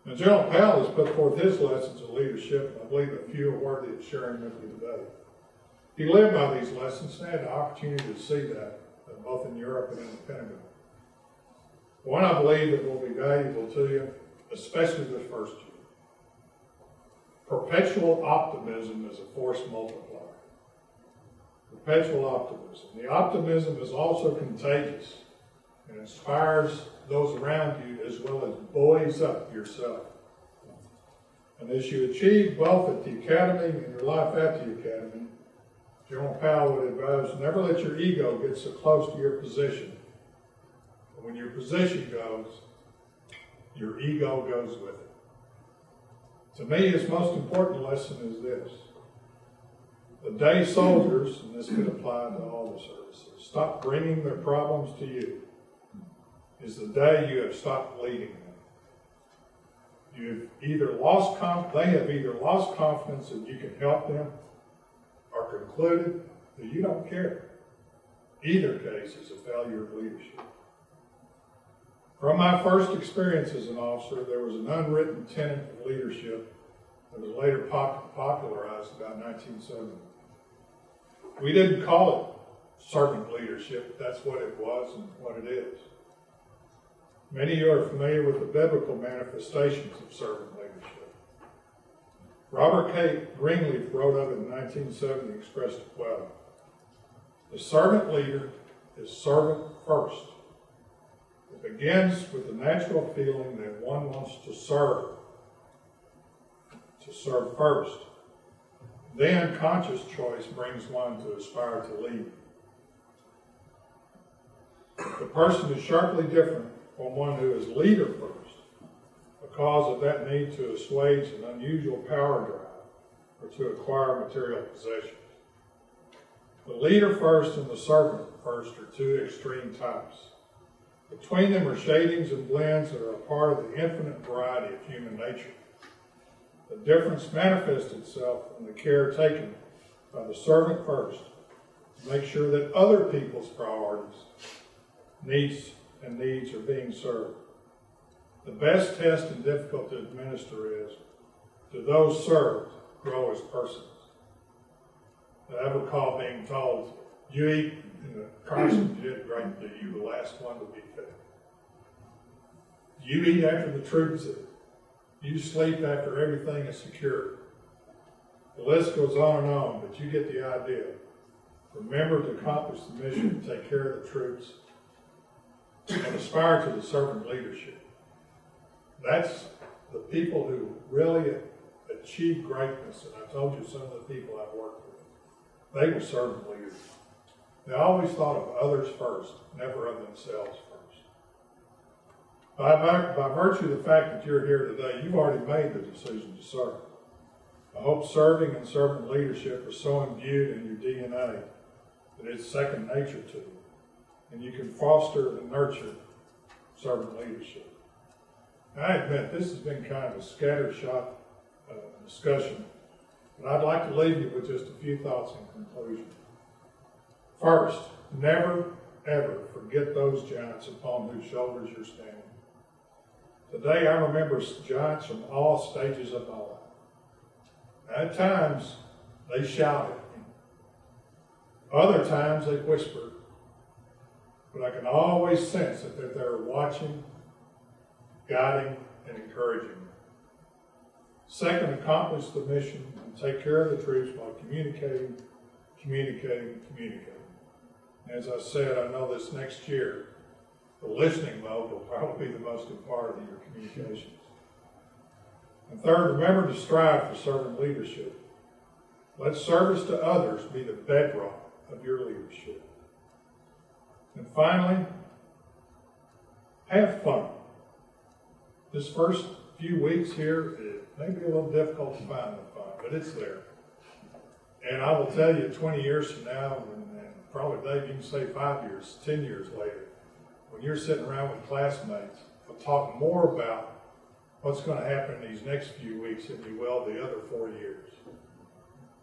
Now, General Powell has put forth his lessons of leadership, and I believe a few are worthy of sharing with you today. He lived by these lessons and had the opportunity to see that, both in Europe and in the Pentagon. One I believe that will be valuable to you, especially this first year. Perpetual optimism is a force multiplier. Perpetual optimism. The optimism is also contagious and inspires those around you as well as buoys up yourself. And as you achieve both at the academy and your life at the academy, General Powell would advise, never let your ego get so close to your position. But when your position goes, your ego goes with it. To me, his most important lesson is this. The day soldiers, and this could apply to all the services, stop bringing their problems to you, is the day you have stopped leading them. They have either lost confidence that you can help them, or concluded that you don't care. Either case is a failure of leadership. From my first experience as an officer, there was an unwritten tenet of leadership that was later popularized about 1970. We didn't call it servant leadership, that's what it was and what it is. Many of you are familiar with the biblical manifestations of servant leadership. Robert K. Greenleaf wrote of it in 1970 and expressed it well. The servant leader is servant first. It begins with the natural feeling that one wants to serve first. Then conscious choice brings one to aspire to lead. The person is sharply different from one who is leader first because of that need to assuage an unusual power drive or to acquire material possessions. The leader first and the servant first are two extreme types. Between them are shadings and blends that are a part of the infinite variety of human nature. The difference manifests itself in the care taken by the servant first to make sure that other people's priorities, needs are being served. The best test and difficult to administer is, do those served grow as persons? I recall being told, you eat in the Carson did great to you, the last one to be fed. You eat after the troops eat. You sleep after everything is secure. The list goes on, but you get the idea. Remember to accomplish the mission, take care of the troops, and aspire to the servant leadership. That's the people who really achieve greatness, and I told you some of the people I've worked with. They were servant leaders. They always thought of others first, never of themselves first. By virtue of the fact that you're here today, you've already made the decision to serve. I hope serving and servant leadership are so imbued in your DNA that it's second nature to you, and you can foster and nurture servant leadership. Now, I admit this has been kind of a scattershot discussion, but I'd like to leave you with just a few thoughts in conclusion. First, never, ever forget those giants upon whose shoulders you're standing. Today, I remember giants from all stages of my life. At times, they shouted. Other times, they whispered. But I can always sense that they're watching, guiding, and encouraging me. Second, accomplish the mission and take care of the troops while communicating. As I said, I know this next year, the listening mode will probably be the most important of your communications. And third, remember to strive for servant leadership. Let service to others be the bedrock of your leadership. And finally, have fun. This first few weeks here, it may be a little difficult to find the fun, but it's there. And I will tell you, 20 years from now, and probably, Dave, you can say 5 years, 10 years later, when you're sitting around with classmates, we'll talk more about what's going to happen in these next few weeks than you will the other 4 years.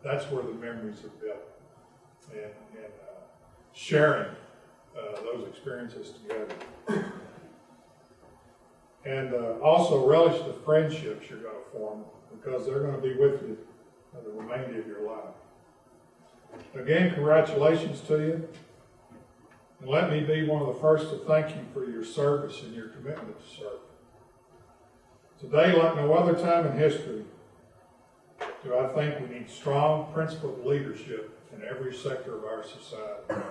That's where the memories are built. And sharing those experiences together. And also relish the friendships you're going to form, because they're going to be with you for the remainder of your life. Again, congratulations to you. And let me be one of the first to thank you for your service and your commitment to serve. Today, like no other time in history, do I think we need strong, principled leadership in every sector of our society.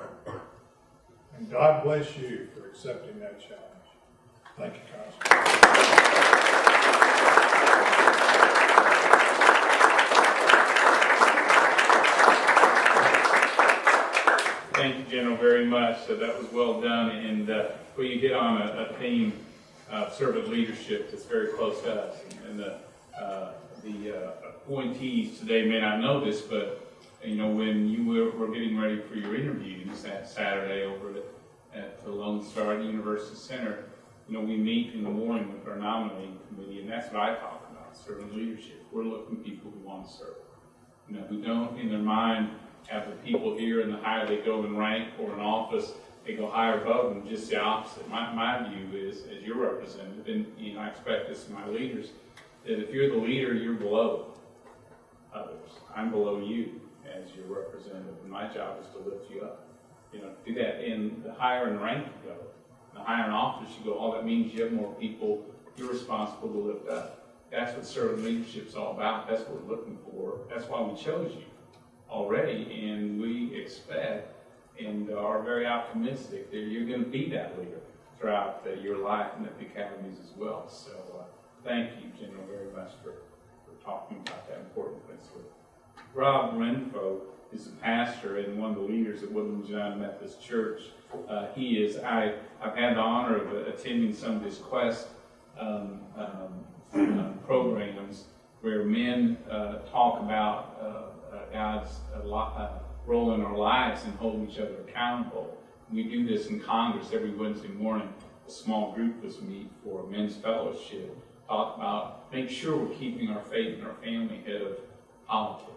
And God bless you for accepting that challenge. Thank you, Congressman. Thank you, General, very much. So that was well done. And when you hit on a theme of servant leadership that's very close to us. And the appointees today may not know this, but you know, when you were getting ready for your interviews that Saturday over at the Lone Star University Center, we meet in the morning with our nominating committee, and that's what I talk about, servant leadership. We're looking for people who want to serve, who don't in their mind have the people here and the higher they go in rank or in office, they go higher above them, just the opposite. My view is, as your representative, and I expect this from my leaders, that if you're the leader, you're below others. I'm below you as your representative, and my job is to lift you up. Do that. And the higher in rank you go, the higher in office you go, all that means you have more people you're responsible to lift up. That's what servant leadership's all about. That's what we're looking for. That's why we chose you already, and we expect and are very optimistic that you're going to be that leader throughout your life and at the academies as well. So thank you, General, very much for talking about that important principle. Rob Renfro is a pastor and one of the leaders at Woodland John Methodist Church. I've had the honor of attending some of his Quest programs where men talk about God's role in our lives and hold each other accountable. We do this in Congress every Wednesday morning. A small group of us meet for a men's fellowship. Talk about, make sure we're keeping our faith and our family ahead of politics.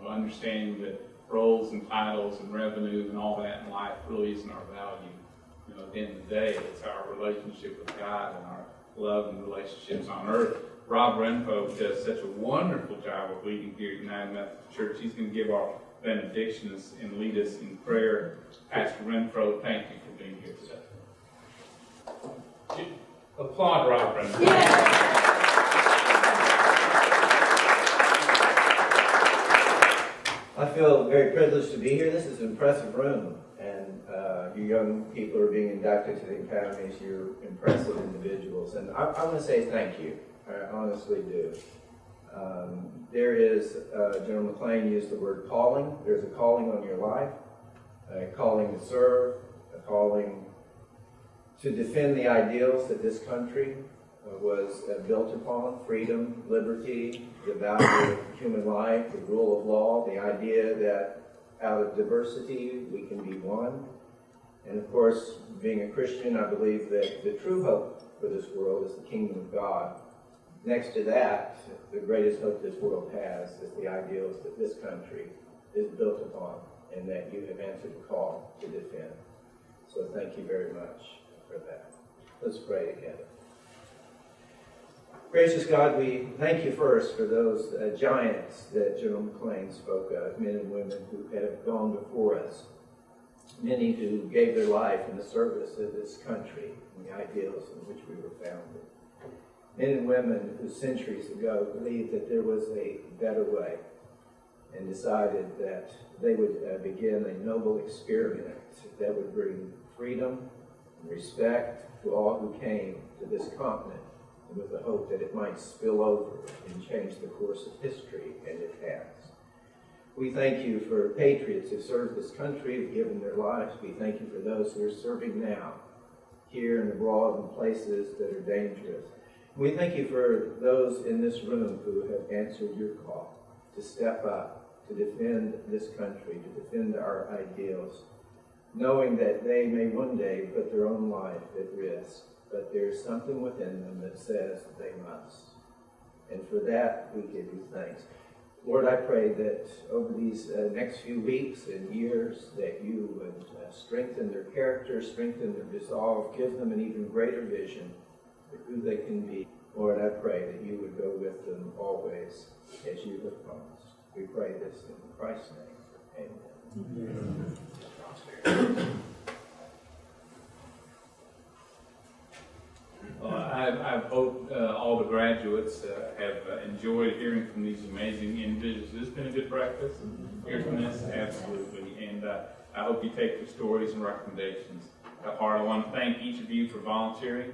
Understanding that roles and titles and revenue and all that in life really isn't our value. At the end of the day, it's our relationship with God and our love and relationships on earth. Rob Renfro does such a wonderful job of leading here at United Methodist Church. He's going to give our benedictions and lead us in prayer. Pastor Renfro, thank you for being here today. Applaud Rob Renfro. Yeah. I feel very privileged to be here. This is an impressive room, and you young people are being inducted to the academies. You're impressive individuals, and I want to say thank you. I honestly do. There is, General McClain used the word calling. There's a calling on your life, a calling to serve, a calling to defend the ideals that this country was built upon: freedom, liberty, the value of human life, the rule of law, the idea that out of diversity we can be one. And of course, being a Christian, I believe that the true hope for this world is the kingdom of God. Next to that, the greatest hope this world has is the ideals that this country is built upon and that you have answered the call to defend. So thank you very much for that. Let's pray together. Gracious God, we thank you first for those giants that General McClain spoke of, men and women who have gone before us, many who gave their life in the service of this country and the ideals in which we were founded. Men and women who centuries ago believed that there was a better way and decided that they would begin a noble experiment that would bring freedom and respect to all who came to this continent, with the hope that it might spill over and change the course of history, and it has. We thank you for patriots who served this country, who've given their lives. We thank you for those who are serving now, here and abroad in places that are dangerous. We thank you for those in this room who have answered your call to step up, to defend this country, to defend our ideals, knowing that they may one day put their own life at risk, but there's something within them that says they must. And for that, we give you thanks. Lord, I pray that over these next few weeks and years that you would strengthen their character, strengthen their resolve, give them an even greater vision for who they can be. Lord, I pray that you would go with them always as you have promised. We pray this in Christ's name. Amen. I hope all the graduates have enjoyed hearing from these amazing individuals. This has been a good breakfast. Hear from this, absolutely. And I hope you take the stories and recommendations to heart. I want to thank each of you for volunteering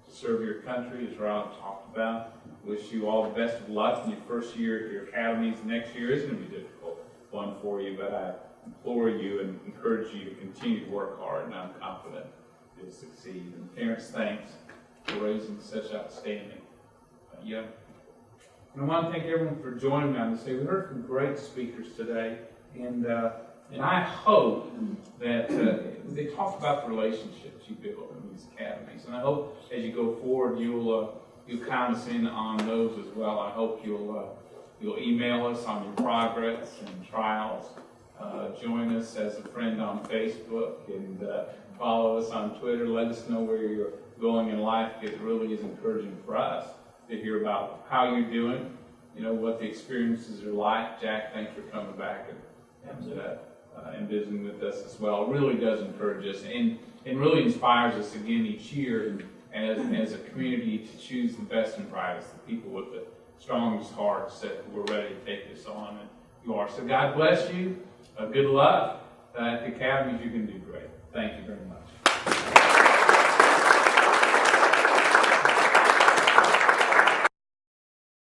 to serve your country, as Rob talked about. Wish you all the best of luck in your first year at your academies. Next year is going to be a difficult one for you, but I implore you and encourage you to continue to work hard, and I'm confident you'll succeed. And parents, thanks for raising such outstanding young. And I want to thank everyone for joining me on this day. We heard from great speakers today, and And I hope that they talk about the relationships you build in these academies. And I hope as you go forward, you'll count us in on those as well. I hope you'll email us on your progress and trials. Join us as a friend on Facebook and follow us on Twitter. Let us know where you're going in life, because it really is encouraging for us to hear about how you're doing, what the experiences are like. Jack, thanks for coming back and visiting with us as well. It really does encourage us and really inspires us again each year as a community to choose the best and brightest, the people with the strongest hearts that we're ready to take this on. And you are. So God bless you. Good luck at the academies. You're going to do great. Thank you very much.